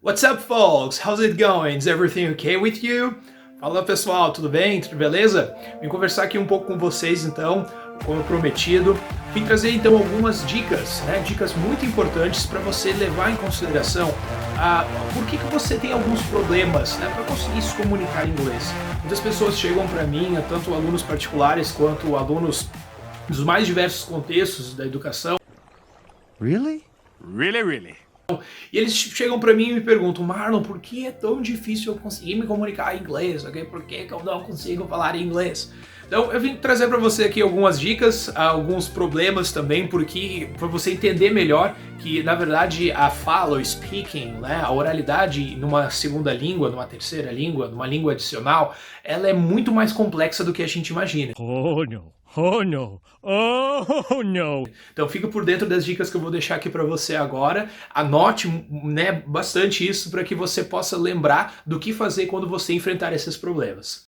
What's up, folks? How's it going? Is everything okay with you? Fala pessoal, tudo bem? Tudo beleza? Vim conversar aqui um pouco com vocês então, como prometido. Vim trazer então algumas dicas, dicas muito importantes para você levar em consideração por que você tem alguns problemas para conseguir se comunicar em inglês. Muitas pessoas chegam para mim, tanto alunos particulares quanto alunos dos mais diversos contextos da educação. Really? Really? E eles chegam pra mim e me perguntam: Marlon, por que é tão difícil eu conseguir me comunicar em inglês? Okay? Por que eu não consigo falar em inglês? Então eu vim trazer para você aqui algumas dicas, alguns problemas também, porque para você entender melhor que na verdade a fala, o speaking, a oralidade numa segunda língua, numa terceira língua, numa língua adicional, ela é muito mais complexa do que a gente imagina. Oh no! Oh no! Oh no! Então fica por dentro das dicas que eu vou deixar aqui para você agora. Anote bastante isso para que você possa lembrar do que fazer quando você enfrentar esses problemas.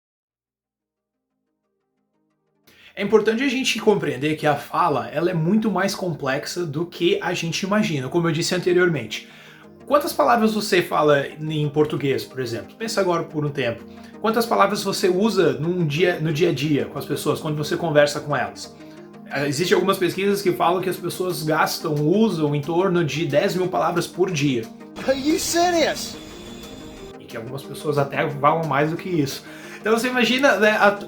É importante a gente compreender que a fala ela é muito mais complexa do que a gente imagina, como eu disse anteriormente. Quantas palavras você fala em português, por exemplo? Pensa agora por um tempo. Quantas palavras você usa no dia a dia com as pessoas, quando você conversa com elas? Existem algumas pesquisas que falam que as pessoas usam em torno de 10 mil palavras por dia. Are you serious? E que algumas pessoas até falam mais do que isso. Então você imagina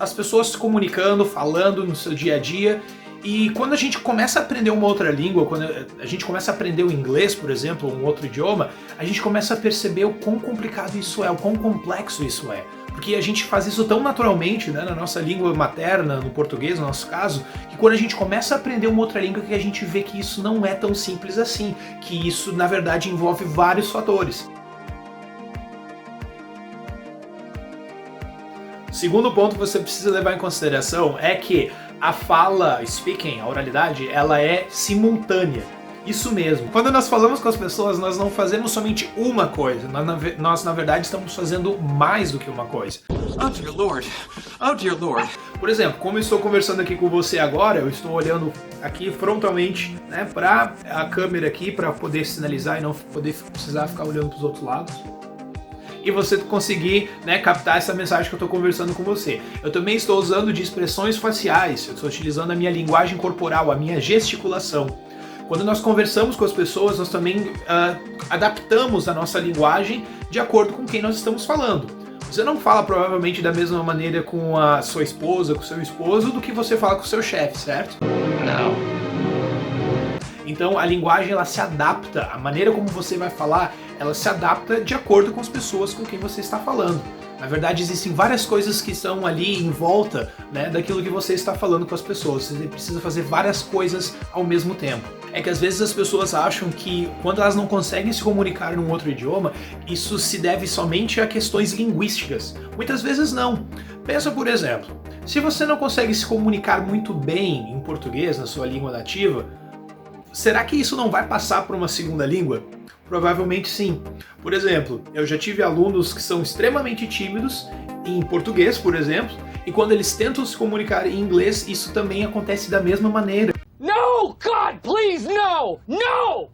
as pessoas se comunicando, falando no seu dia a dia. E quando a gente começa a aprender uma outra língua, quando a gente começa a aprender o inglês, por exemplo, ou um outro idioma, a gente começa a perceber o quão complicado isso é, o quão complexo isso é. Porque a gente faz isso tão naturalmente, na nossa língua materna, no português, no nosso caso, que quando a gente começa a aprender uma outra língua, que a gente vê que isso não é tão simples assim, que isso, na verdade, envolve vários fatores. O segundo ponto que você precisa levar em consideração é que a fala, speaking, a oralidade, ela é simultânea. Isso mesmo. Quando nós falamos com as pessoas, nós não fazemos somente uma coisa. Nós na verdade, estamos fazendo mais do que uma coisa. Oh dear Lord. Oh dear Lord. Por exemplo, como eu estou conversando aqui com você agora, eu estou olhando aqui frontalmente para a câmera aqui, para poder sinalizar e não precisar ficar olhando para os outros lados. E você conseguir captar essa mensagem que eu estou conversando com você. Eu também estou usando de expressões faciais, eu estou utilizando a minha linguagem corporal, a minha gesticulação. Quando nós conversamos com as pessoas, nós também adaptamos a nossa linguagem de acordo com quem nós estamos falando. Você não fala provavelmente da mesma maneira com a sua esposa, com o seu esposo, do que você fala com o seu chefe, certo? Não. Então a linguagem ela se adapta, a maneira como você vai falar, ela se adapta de acordo com as pessoas com quem você está falando. Na verdade, existem várias coisas que estão ali em volta daquilo que você está falando com as pessoas. Você precisa fazer várias coisas ao mesmo tempo. É que às vezes as pessoas acham que quando elas não conseguem se comunicar num outro idioma, isso se deve somente a questões linguísticas. Muitas vezes não. Pensa, por exemplo, se você não consegue se comunicar muito bem em português, na sua língua nativa, será que isso não vai passar para uma segunda língua? Provavelmente sim. Por exemplo, eu já tive alunos que são extremamente tímidos em português, por exemplo, e quando eles tentam se comunicar em inglês, isso também acontece da mesma maneira. No, God, please, no! No!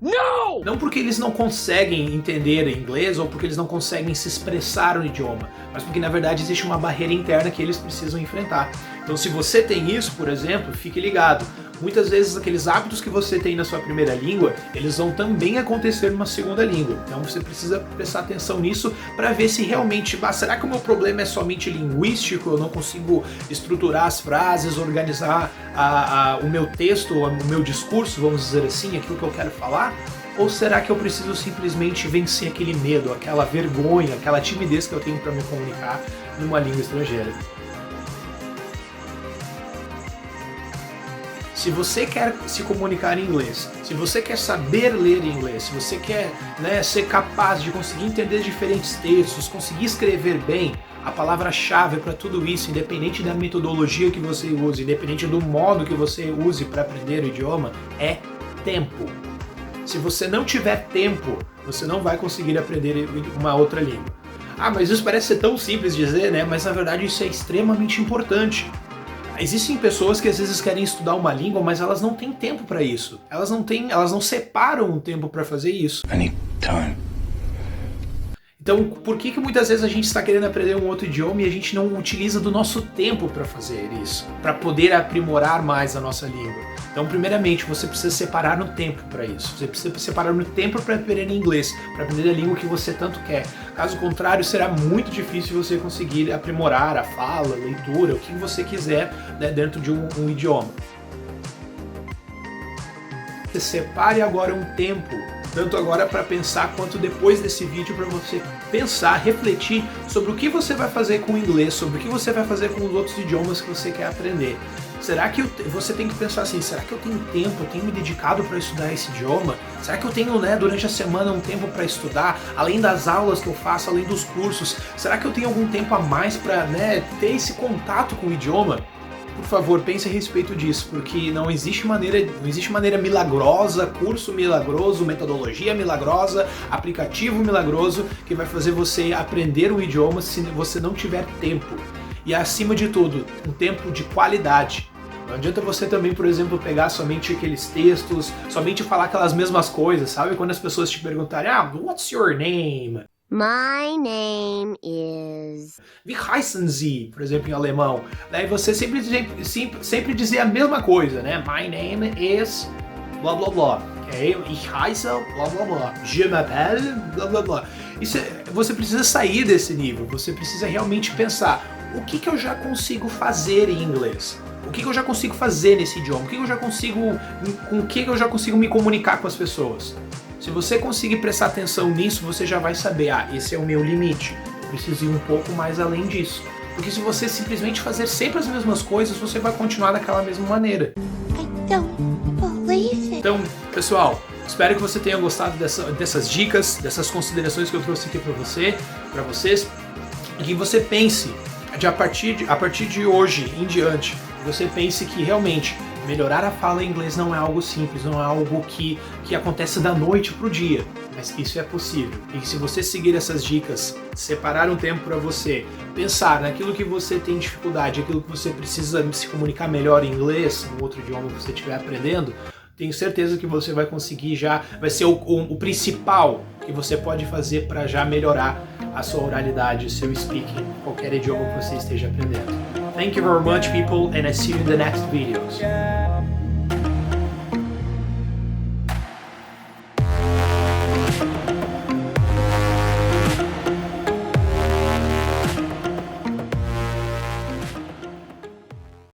No! Não porque eles não conseguem entender inglês ou porque eles não conseguem se expressar no idioma, mas porque na verdade existe uma barreira interna que eles precisam enfrentar. Então se você tem isso, por exemplo, fique ligado. Muitas vezes aqueles hábitos que você tem na sua primeira língua, eles vão também acontecer numa segunda língua. Então você precisa prestar atenção nisso para ver se realmente, será que o meu problema é somente linguístico? Eu não consigo estruturar as frases, organizar o meu texto, o meu discurso, vamos dizer assim, aquilo que eu quero falar? Ou será que eu preciso simplesmente vencer aquele medo, aquela vergonha, aquela timidez que eu tenho para me comunicar numa língua estrangeira? Se você quer se comunicar em inglês, se você quer saber ler em inglês, se você quer ser capaz de conseguir entender diferentes textos, conseguir escrever bem, a palavra-chave para tudo isso, independente da metodologia que você use, independente do modo que você use para aprender o idioma, é tempo. Se você não tiver tempo, você não vai conseguir aprender uma outra língua. Mas isso parece ser tão simples dizer, mas na verdade isso é extremamente importante. Existem pessoas que às vezes querem estudar uma língua, mas elas não têm tempo para isso. Elas não separam um tempo para fazer isso. I need time. Então, por que muitas vezes a gente está querendo aprender um outro idioma e a gente não utiliza do nosso tempo para fazer isso, para poder aprimorar mais a nossa língua? Então, primeiramente, você precisa separar um tempo para isso. Você precisa separar um tempo para aprender inglês, para aprender a língua que você tanto quer. Caso contrário, será muito difícil você conseguir aprimorar a fala, a leitura, o que você quiser, né, dentro de um idioma. Você separe agora um tempo, tanto agora para pensar quanto depois desse vídeo, para você pensar, refletir sobre o que você vai fazer com o inglês, sobre o que você vai fazer com os outros idiomas que você quer aprender. Será que você tem que pensar assim, será que eu tenho tempo, eu tenho me dedicado para estudar esse idioma? Será que eu tenho, né, durante a semana um tempo para estudar, além das aulas que eu faço, além dos cursos? Será que eu tenho algum tempo a mais para, né, ter esse contato com o idioma? Por favor, pense a respeito disso, porque não existe maneira milagrosa, curso milagroso, metodologia milagrosa, aplicativo milagroso que vai fazer você aprender um idioma se você não tiver tempo. E acima de tudo, um tempo de qualidade. Não adianta você também, por exemplo, pegar somente aqueles textos, somente falar aquelas mesmas coisas, sabe? Quando as pessoas te perguntarem, what's your name? My name is... Wie heißen Sie, por exemplo, em alemão. Daí você sempre dizer a mesma coisa, né? My name is... blá blá blá. Okay? Ich heiße... blá blá blá. Je m'appelle... blá blá blá. Você precisa sair desse nível. Você precisa realmente pensar, o que eu já consigo fazer em inglês? O que eu já consigo fazer nesse idioma? Com o que eu já consigo me comunicar com as pessoas? Se você conseguir prestar atenção nisso, você já vai saber, esse é o meu limite, eu preciso ir um pouco mais além disso. Porque se você simplesmente fazer sempre as mesmas coisas, você vai continuar daquela mesma maneira. I don't believe it. Então, pessoal, espero que você tenha gostado dessas dicas, dessas considerações que eu trouxe aqui para vocês, e que você pense, a partir de hoje em diante, você pense que realmente melhorar a fala em inglês não é algo simples, não é algo que acontece da noite pro dia, mas que isso é possível. E que se você seguir essas dicas, separar um tempo para você, pensar naquilo que você tem dificuldade, aquilo que você precisa se comunicar melhor em inglês, no outro idioma que você estiver aprendendo, tenho certeza que você vai conseguir vai ser o principal que você pode fazer para já melhorar a sua oralidade, o seu speaking, qualquer idioma que você esteja aprendendo. Thank you very much, people, and I see you in the next videos.